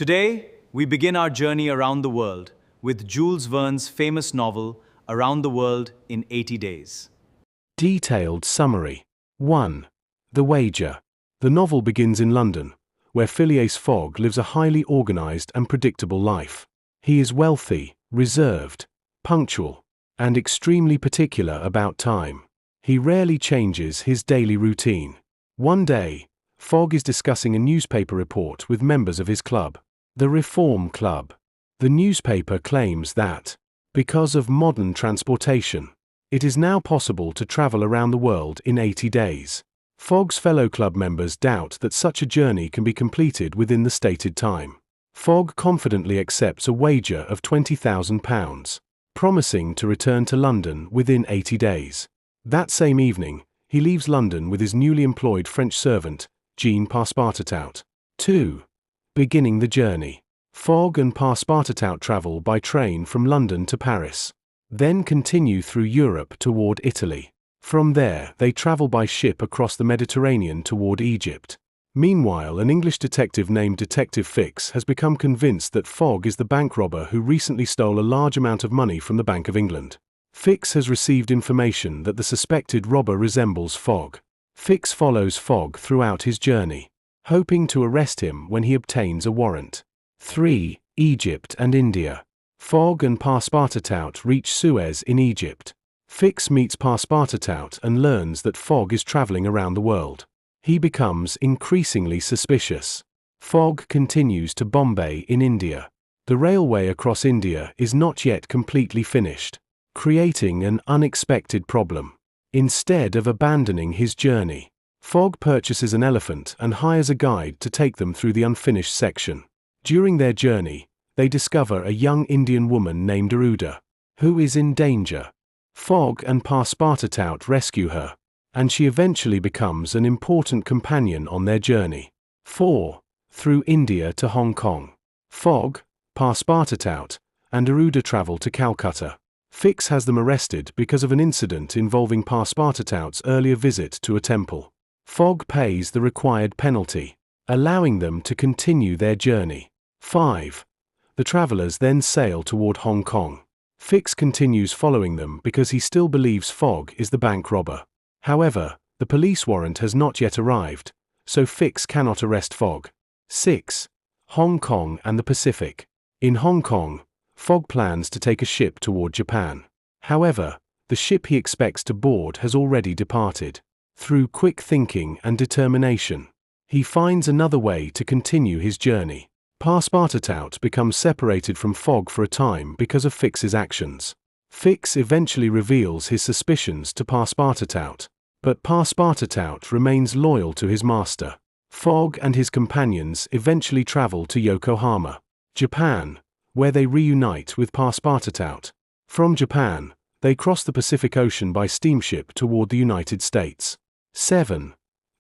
Today, we begin our journey around the world with Jules Verne's famous novel, Around the World in 80 Days. Detailed summary. 1. The Wager. The novel begins in London, where Phileas Fogg lives a highly organized and predictable life. He is wealthy, reserved, punctual, and extremely particular about time. He rarely changes his daily routine. One day, Fogg is discussing a newspaper report with members of his club, the Reform Club. The newspaper claims that, because of modern transportation, it is now possible to travel around the world in 80 days. Fogg's fellow club members doubt that such a journey can be completed within the stated time. Fogg confidently accepts a wager of £20,000, promising to return to London within 80 days. That same evening, he leaves London with his newly employed French servant, Jean Passepartout. 2. Beginning the journey. Fogg and Passepartout travel by train from London to Paris, then continue through Europe toward Italy. From there, they travel by ship across the Mediterranean toward Egypt. Meanwhile, an English detective named Detective Fix has become convinced that Fogg is the bank robber who recently stole a large amount of money from the Bank of England. Fix has received information that the suspected robber resembles Fogg. Fix follows Fogg throughout his journey, hoping to arrest him when he obtains a warrant. 3. Egypt and India. Fogg and Passepartout reach Suez in Egypt. Fix meets Passepartout and learns that Fogg is traveling around the world. He becomes increasingly suspicious. Fogg continues to Bombay in India. The railway across India is not yet completely finished, creating an unexpected problem. Instead of abandoning his journey, Fogg purchases an elephant and hires a guide to take them through the unfinished section. During their journey, they discover a young Indian woman named Aruda, who is in danger. Fogg and Passepartout rescue her, and she eventually becomes an important companion on their journey. 4. Through India to Hong Kong. Fogg, Passepartout, and Aruda travel to Calcutta. Fix has them arrested because of an incident involving Passepartout's earlier visit to a temple. Fogg pays the required penalty, allowing them to continue their journey. 5. The travelers then sail toward Hong Kong. Fix continues following them because he still believes Fogg is the bank robber. However, the police warrant has not yet arrived, so Fix cannot arrest Fogg. 6. Hong Kong and the Pacific. In Hong Kong, Fogg plans to take a ship toward Japan. However, the ship he expects to board has already departed. Through quick thinking and determination, he finds another way to continue his journey. Passepartout becomes separated from Fogg for a time because of Fix's actions. Fix eventually reveals his suspicions to Passepartout, but Passepartout remains loyal to his master. Fogg and his companions eventually travel to Yokohama, Japan, where they reunite with Passepartout. From Japan, they cross the Pacific Ocean by steamship toward the United States. 7.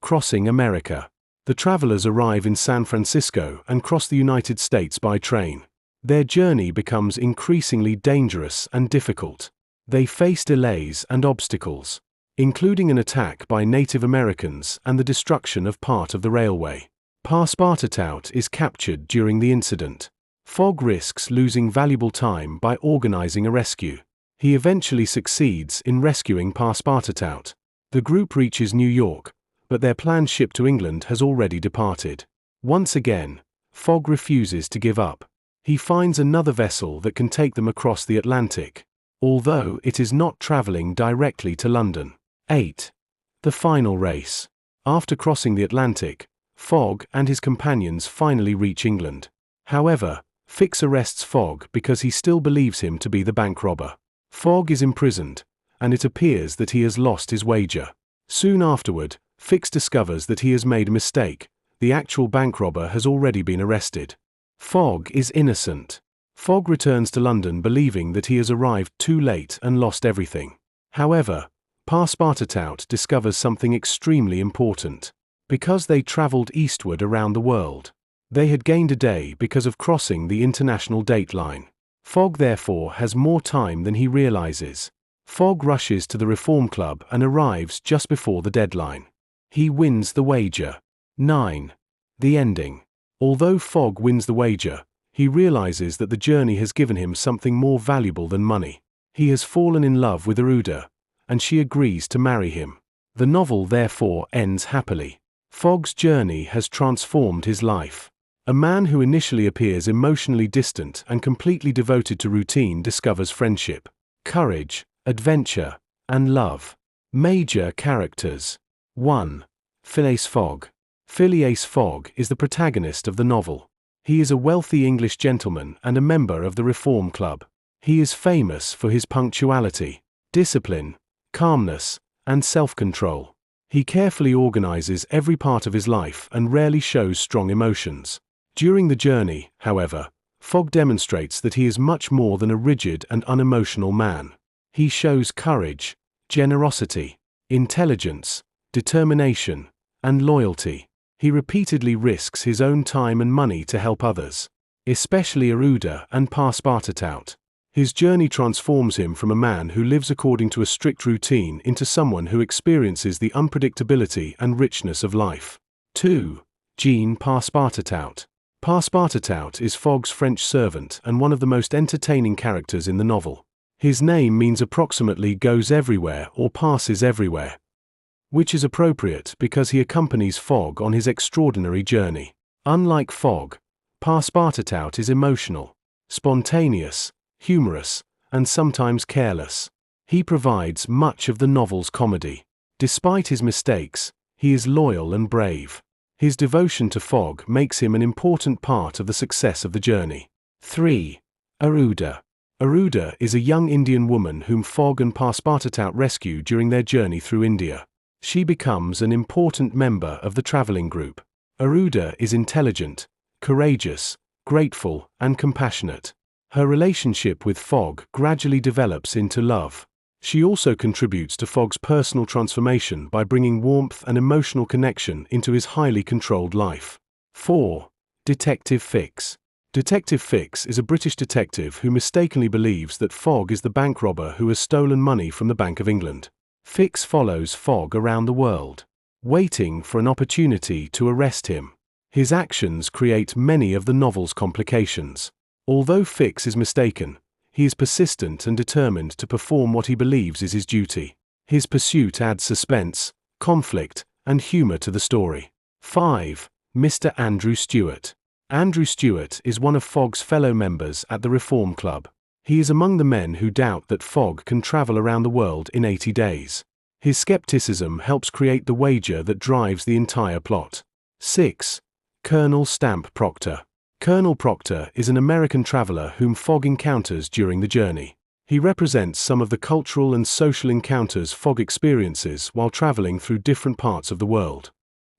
Crossing America. The travelers arrive in San Francisco and cross the United States by train. Their journey becomes increasingly dangerous and difficult. They face delays and obstacles, including an attack by Native Americans and the destruction of part of the railway. Passepartout is captured during the incident. Fogg risks losing valuable time by organizing a rescue. He eventually succeeds in rescuing Passepartout. The group reaches New York, but their planned ship to England has already departed. Once again, Fogg refuses to give up. He finds another vessel that can take them across the Atlantic, although it is not traveling directly to London. 8. The final race. After crossing the Atlantic, Fogg and his companions finally reach England. However, Fix arrests Fogg because he still believes him to be the bank robber. Fogg is imprisoned, and it appears that he has lost his wager. Soon afterward, Fix discovers that he has made a mistake. The actual bank robber has already been arrested. Fogg is innocent. Fogg returns to London believing that he has arrived too late and lost everything. However, Passepartout discovers something extremely important. Because they traveled eastward around the world, they had gained a day because of crossing the international date line. Fogg therefore has more time than he realizes. Fogg rushes to the Reform Club and arrives just before the deadline. He wins the wager. 9. The ending. Although Fogg wins the wager, he realizes that the journey has given him something more valuable than money. He has fallen in love with Aruda, and she agrees to marry him. The novel therefore ends happily. Fogg's journey has transformed his life. A man who initially appears emotionally distant and completely devoted to routine discovers friendship, courage, adventure, and love. Major characters. 1. Phileas Fogg. Phileas Fogg is the protagonist of the novel. He is a wealthy English gentleman and a member of the Reform Club. He is famous for his punctuality, discipline, calmness, and self-control. He carefully organizes every part of his life and rarely shows strong emotions. During the journey, however, Fogg demonstrates that he is much more than a rigid and unemotional man. He shows courage, generosity, intelligence, determination, and loyalty. He repeatedly risks his own time and money to help others, especially Aruda and Passepartout. His journey transforms him from a man who lives according to a strict routine into someone who experiences the unpredictability and richness of life. 2. Jean Passepartout. Passepartout is Fogg's French servant and one of the most entertaining characters in the novel. His name means approximately goes everywhere or passes everywhere, which is appropriate because he accompanies Fogg on his extraordinary journey. Unlike Fogg, Passepartout is emotional, spontaneous, humorous, and sometimes careless. He provides much of the novel's comedy. Despite his mistakes, he is loyal and brave. His devotion to Fogg makes him an important part of the success of the journey. 3. Aruda. Aruda is a young Indian woman whom Fogg and Passepartout rescue during their journey through India. She becomes an important member of the traveling group. Aruda is intelligent, courageous, grateful, and compassionate. Her relationship with Fogg gradually develops into love. She also contributes to Fogg's personal transformation by bringing warmth and emotional connection into his highly controlled life. 4. Detective Fix. Detective Fix is a British detective who mistakenly believes that Fogg is the bank robber who has stolen money from the Bank of England. Fix follows Fogg around the world, waiting for an opportunity to arrest him. His actions create many of the novel's complications. Although Fix is mistaken, he is persistent and determined to perform what he believes is his duty. His pursuit adds suspense, conflict, and humor to the story. 5. Mr. Andrew Stewart. Andrew Stewart is one of Fogg's fellow members at the Reform Club. He is among the men who doubt that Fogg can travel around the world in 80 days. His skepticism helps create the wager that drives the entire plot. 6. Colonel Stamp Proctor. Colonel Proctor is an American traveler whom Fogg encounters during the journey. He represents some of the cultural and social encounters Fogg experiences while traveling through different parts of the world.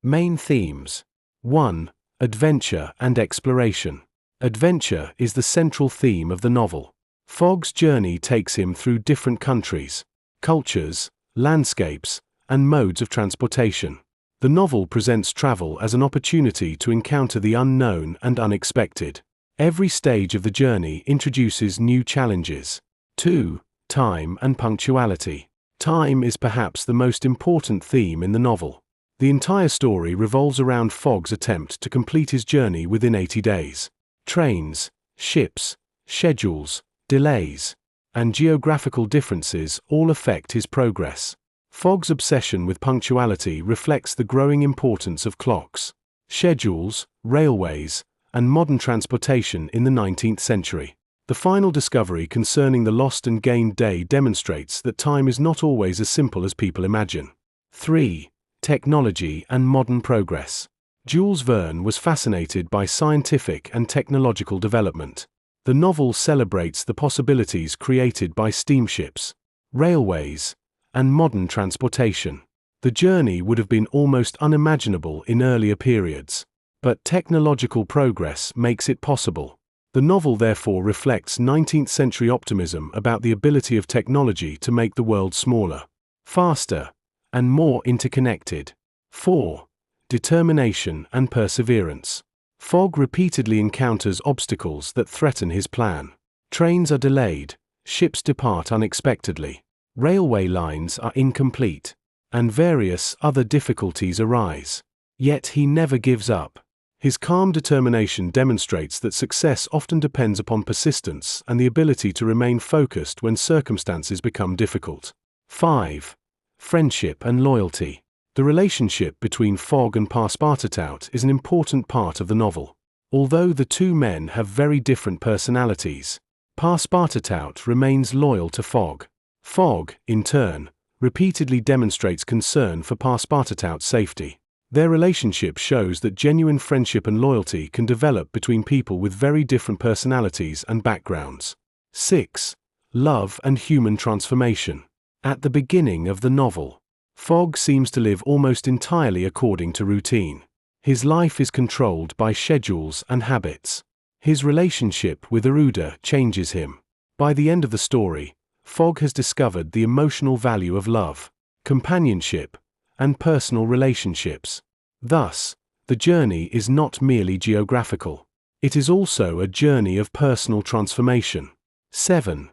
Main themes. 1. Adventure and exploration. Adventure is the central theme of the novel. Fogg's journey takes him through different countries, cultures, landscapes, and modes of transportation. The novel presents travel as an opportunity to encounter the unknown and unexpected. Every stage of the journey introduces new challenges. 2. Time and punctuality. Time is perhaps the most important theme in the novel. The entire story revolves around Fogg's attempt to complete his journey within 80 days. Trains, ships, schedules, delays, and geographical differences all affect his progress. Fogg's obsession with punctuality reflects the growing importance of clocks, schedules, railways, and modern transportation in the 19th century. The final discovery concerning the lost and gained day demonstrates that time is not always as simple as people imagine. 3. Technology and modern progress. Jules Verne was fascinated by scientific and technological development. The novel celebrates the possibilities created by steamships, railways, and modern transportation. The journey would have been almost unimaginable in earlier periods, but technological progress makes it possible. The novel therefore reflects 19th century optimism about the ability of technology to make the world smaller, faster, and more interconnected. 4. Determination and perseverance. Fogg repeatedly encounters obstacles that threaten his plan. Trains are delayed, ships depart unexpectedly, railway lines are incomplete, and various other difficulties arise. Yet he never gives up. His calm determination demonstrates that success often depends upon persistence and the ability to remain focused when circumstances become difficult. 5. Friendship and loyalty. The relationship between Fogg and Passepartout is an important part of the novel. Although the two men have very different personalities, Passepartout remains loyal to Fogg. Fogg, in turn, repeatedly demonstrates concern for Passepartout's safety. Their relationship shows that genuine friendship and loyalty can develop between people with very different personalities and backgrounds. 6. Love and human transformation. At the beginning of the novel, Fogg seems to live almost entirely according to routine. His life is controlled by schedules and habits. His relationship with Aruda changes him. By the end of the story, Fogg has discovered the emotional value of love, companionship, and personal relationships. Thus, the journey is not merely geographical. It is also a journey of personal transformation. 7.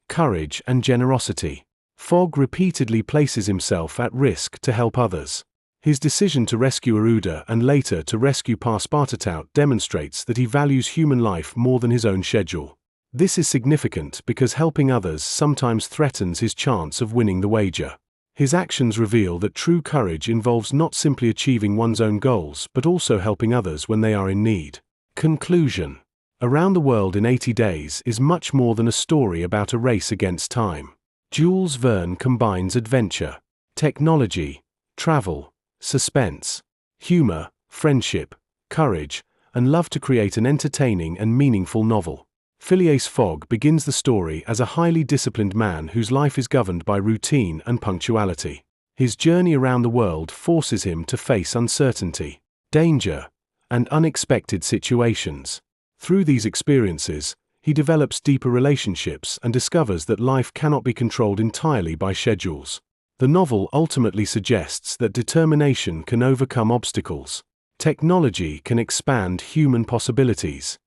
Courage and generosity. Fogg repeatedly places himself at risk to help others. His decision to rescue Aruda and later to rescue Passepartout demonstrates that he values human life more than his own schedule. This is significant because helping others sometimes threatens his chance of winning the wager. His actions reveal that true courage involves not simply achieving one's own goals but also helping others when they are in need. Conclusion. Around the World in 80 Days is much more than a story about a race against time. Jules Verne combines adventure, technology, travel, suspense, humor, friendship, courage, and love to create an entertaining and meaningful novel. Phileas Fogg begins the story as a highly disciplined man whose life is governed by routine and punctuality. His journey around the world forces him to face uncertainty, danger, and unexpected situations. Through these experiences, he develops deeper relationships and discovers that life cannot be controlled entirely by schedules. The novel ultimately suggests that determination can overcome obstacles. Technology can expand human possibilities,